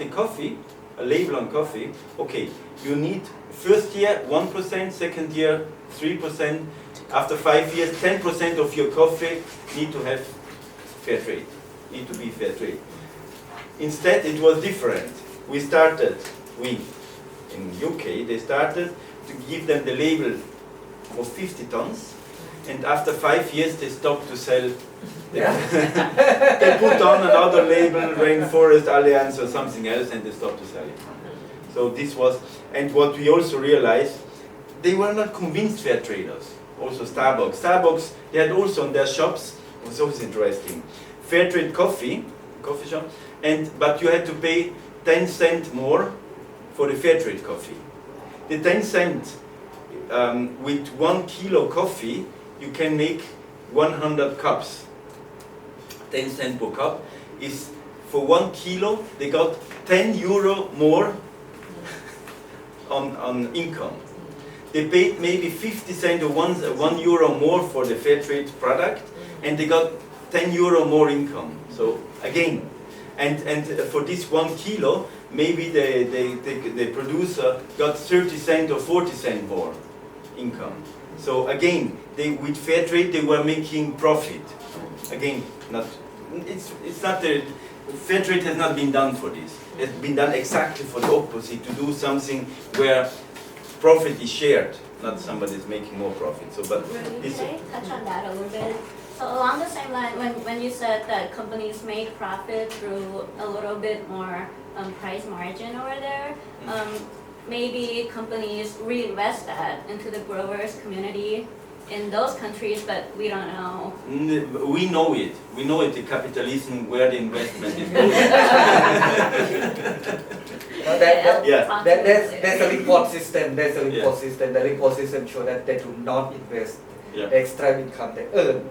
the coffee, a label on coffee, okay, you need first year 1%, second year 3%, after 5 years 10% of your coffee need to have fair trade, need to be fair trade. Instead it was different. In UK, they started to give them the label for 50 tons, and after 5 years they stopped to sell. They put on another label, Rainforest Alliance or something else, and they stopped to sell it. So this was, and what we also realized, they were not convinced fair traders. Also Starbucks, they had also on their shops, it was always interesting, fair trade coffee shop, but you had to pay 10 cents more for the fair trade coffee. The 10 cents with 1 kilo coffee, you can make 100 cups. 10 cents per cup is, for 1 kilo, they got 10 euro more on income. They paid maybe 50 cents or 1 euro more for the fair trade product, and they got 10 euro more income. So again, and for this 1 kilo, maybe the producer got 30 cents or 40 cents more income. So again, with fair trade they were making profit. Again, it's not the fair trade has not been done for this. It's been done exactly for the opposite, to do something where profit is shared, not somebody is making more profit. So, but Rudi, can I touch on that a little bit? So along the same line, when you said that companies make profit through a little bit more price margin over there, maybe companies reinvest that into the growers community in those countries, but we don't know. We know it. We know it, the capitalism, where the investment is going. There's a report system. system. The report system shows that they do not invest extra income they earn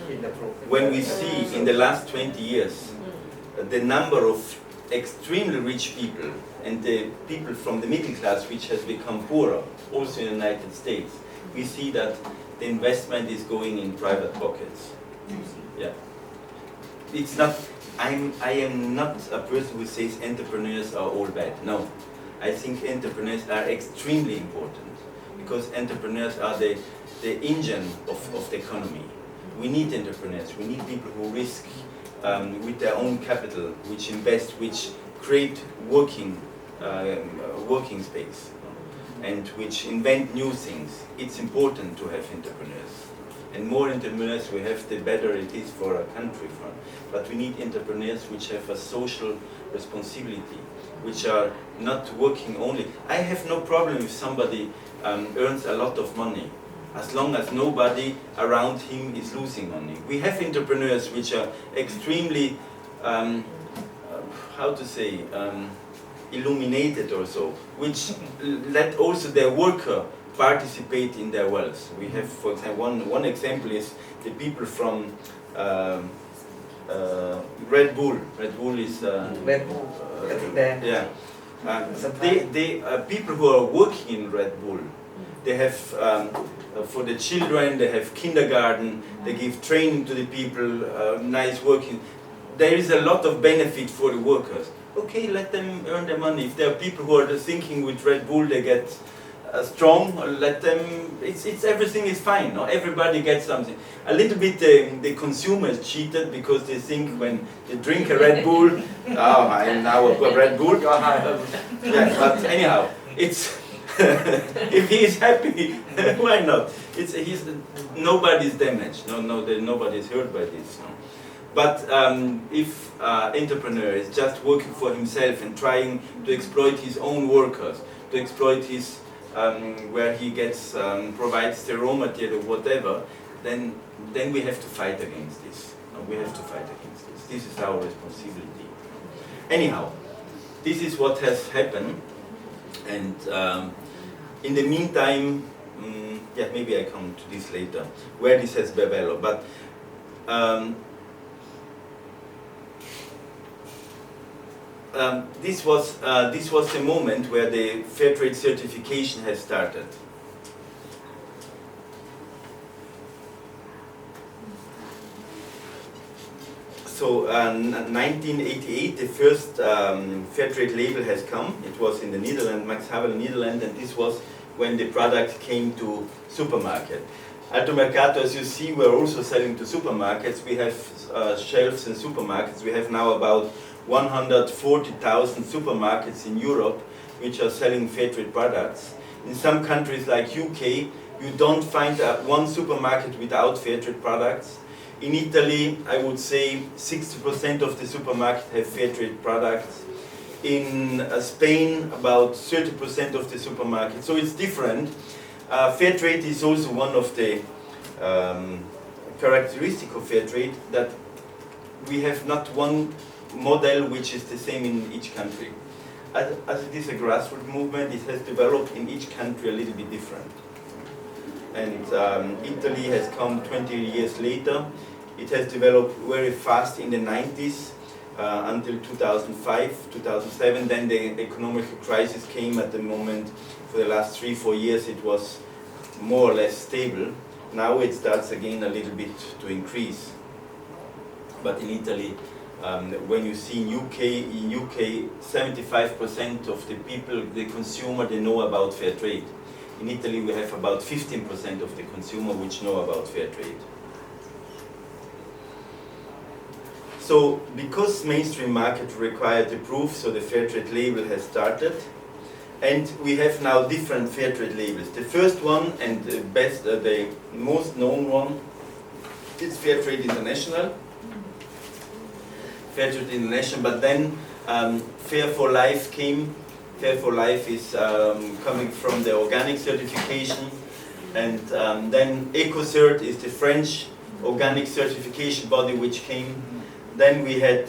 in the program. When we see in the last 20 years the number of extremely rich people and the people from the middle class which has become poorer, also in the United States, we see that the investment is going in private pockets. Yeah. It's not, I am not a person who says entrepreneurs are all bad. No. I think entrepreneurs are extremely important, because entrepreneurs are the engine of the economy. We need entrepreneurs. We need people who risk with their own capital, which invest, which create working space, and which invent new things. It's important to have entrepreneurs. And more entrepreneurs we have, the better it is for a country. But we need entrepreneurs which have a social responsibility, which are not working only. I have no problem if somebody earns a lot of money, as long as nobody around him is losing money. We have entrepreneurs which are extremely, illuminated also, which let also their worker participate in their wealth. We have, for example, one example is the people from Red Bull. Red Bull is Red Bull. Yeah. People who are working in Red Bull, they have for the children, they have kindergarten, they give training to the people, nice working. There is a lot of benefit for the workers. Okay, let them earn their money. If there are people who are thinking with Red Bull they get strong, let them, everything is fine, no? Everybody gets something. A little bit the consumers cheated, because they think when they drink a Red Bull, oh, I am now a Red Bull. Yeah, but anyhow, it's if he is happy, why not? Nobody's damaged. Nobody is hurt by this. No? But if entrepreneur is just working for himself and trying to exploit his own workers, to exploit his where he gets provides the raw material or whatever, then we have to fight against this. No, we have to fight against this. This is our responsibility. Anyhow, this is what has happened, and in the meantime, maybe I come to this later, where this has developed. But this was the moment where the fair trade certification has started. So so 1988, the first fair trade label has come. It was in the Netherlands, Max Havelaar, Netherlands, and this was when the product came to supermarket. Alto Mercato, as you see, we're also selling to supermarkets. We have shelves in supermarkets. We have now about 140,000 supermarkets in Europe which are selling fair trade products. In some countries like UK, you don't find one supermarket without fair trade products. In Italy, I would say 60% of the supermarkets have fair trade products. In Spain, about 30% of the supermarkets. So it's different. Fair trade is also one of the characteristics of fair trade, that we have not one model which is the same in each country. As it is a grassroots movement, it has developed in each country a little bit different. And Italy has come 20 years later. It has developed very fast in the 90s until 2005, 2007. Then the economic crisis came at the moment. For the last 3-4 years it was more or less stable. Now it starts again a little bit to increase. But in Italy, when you see in UK 75% of the people, the consumer, they know about fair trade. In Italy we have about 15% of the consumer which know about fair trade. So because mainstream market required the proof, so the fair trade label has started. And we have now different fair trade labels. The first one and the best, the most known one is Fair Trade International. Fair Trade International, but then Fair for Life came. Fair for Life is coming from the organic certification. And then EcoCert is the French organic certification body which came. Then we had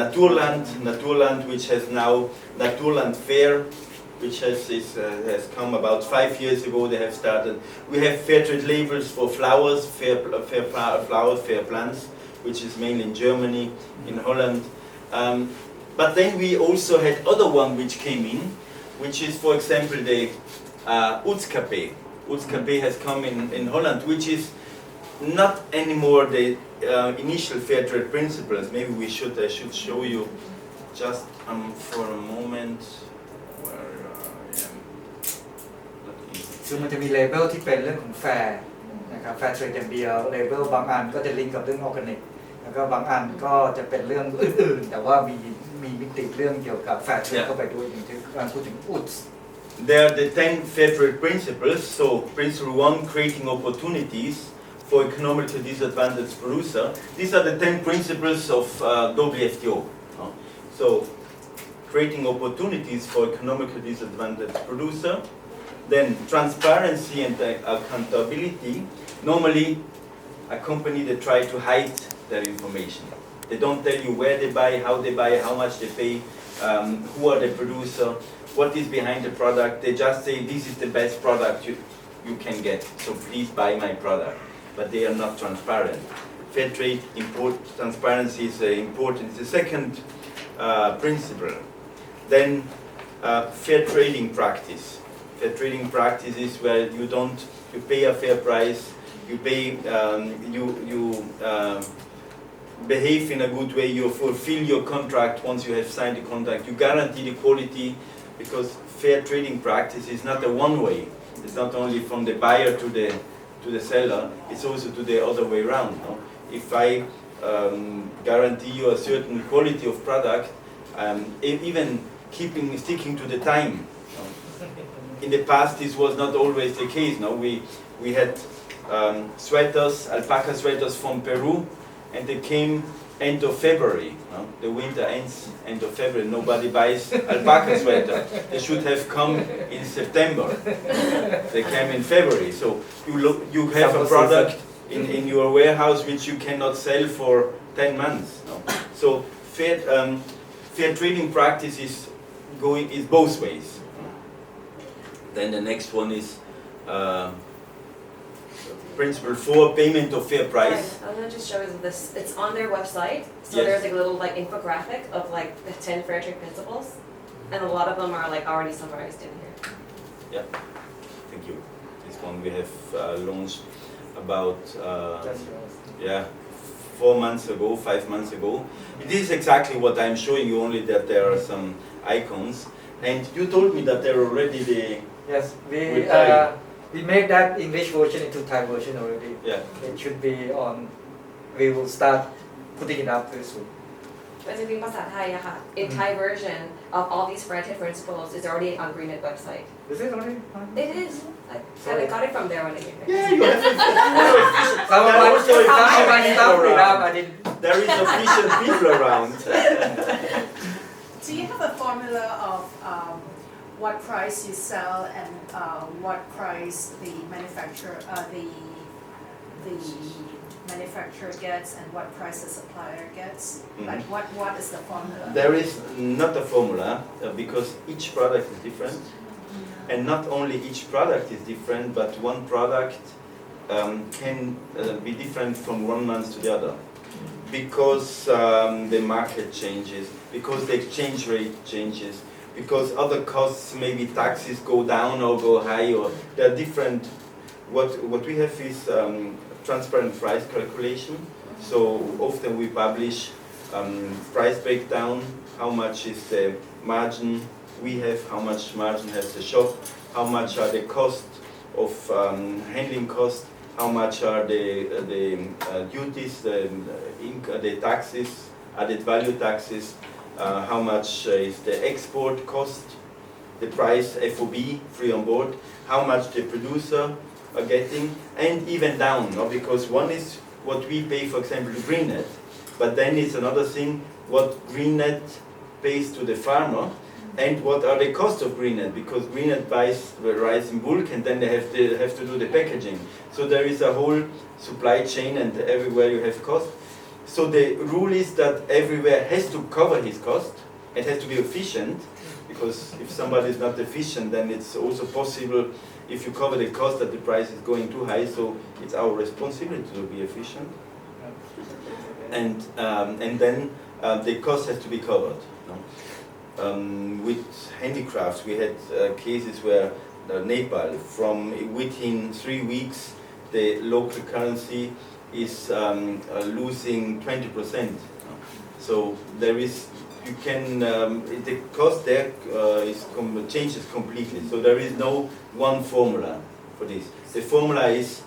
Naturland, which has now Naturland Fair, which has come about 5 years ago. They have started. We have fair trade labels for flowers, fair flowers, fair plants, which is mainly in Germany, in Holland. But then we also had other one which came in, which is, for example, the UTSCAP. UTSCAP has come in Holland, which is not anymore the initial fair trade principles. Maybe I should show you just for a moment.คือมันจะมีเลเบลที่เป็นเรื่องของแฟร์นะครับแฟร์เทรดอย่างเดียวเลเบลบางอันก็จะลิงก์กับเรื่องออร์แกนิกแล้วก็บางอันก็จะเป็นเรื่องอื่นๆแต่ว่ามีมิติเรื่องเกี่ยวกับแฟร์เทรดเข้าไปด้วยอย่างที่การพูดถึงUTS. There are the 10 fair trade principles. So principle 1, creating opportunities for economically disadvantaged producer. These are the 10 principles of WTO. So creating opportunities for economically disadvantaged producer. Then transparency and accountability. Normally, a company, they try to hide their information. They don't tell you where they buy, how much they pay, who are the producer, what is behind the product. They just say, this is the best product you can get, so please buy my product. But they are not transparent. Fair trade, transparency is important. It's the second principle. Then fair trading practice. Fair trading practice is where you pay a fair price, you pay, behave in a good way, you fulfill your contract once you have signed the contract, you guarantee the quality, because fair trading practice is not a one-way. It's not only from the buyer to the seller, it's also to the other way around. No? If I guarantee you a certain quality of product, even sticking to the time. In the past, this was not always the case. No, we had sweaters, alpaca sweaters from Peru, and they came end of February. No? The winter ends end of February. Nobody buys alpaca sweater. They should have come in September. They came in February. So you have a product in your warehouse which you cannot sell for 10 months. No? So fair trading practice is both ways. Then the next one is principle 4, payment of fair price. I'm going to just show you this. It's on their website. So Yes. there's like a little infographic of the 10 fair trade principles, and a lot of them are already summarized in here. Yeah, thank you. This one we have launched about 4 months ago, 5 months ago. It is exactly what I'm showing you, only that there are some icons. And you told me that there are already the... Yes, With Thai. we made that English version into Thai version already. Yeah. It should be on. We will start putting it up very soon. แต่จริงๆภาษาไทยอะค่ะ in Thai version of all these Faraday principles is already on Greennet website. Is it already? It is. I got it from there when I came here. Yeah, you have Someone also is someone official stuff it around. up. I didn't. There is official people around. Do you have a formula of what price you sell and what price the manufacturer gets and what price the supplier gets? Like what is the formula? There is not a formula because each product is different, and not only each product is different, but one product can be different from 1 month to the other, because the market changes, because the exchange rate changes, because other costs, maybe taxes go down or go high, or there are different. What we have is transparent price calculation. So often we publish price breakdown, how much is the margin we have, how much margin has the shop, how much are the cost of handling cost, how much are the duties, the taxes, added value taxes, how much is the export cost, the price FOB, free on board, how much the producer are getting, and even down, no? Because one is what we pay, for example, to Greennet, but then it's another thing what Greennet pays to the farmer, and what are the costs of Greennet, because Greennet buys the rice in bulk and then they have to do the packaging. So there is a whole supply chain, and everywhere you have cost. So the rule is that everywhere has to cover his cost. It has to be efficient, because if somebody is not efficient, then it's also possible, if you cover the cost, that the price is going too high. So it's our responsibility to be efficient, and then the cost has to be covered. No? With handicrafts, we had cases where Nepal, within 3 weeks, the local currency is losing 20%. So there is, you can, the cost there changes completely. So there is no one formula for this. The formula is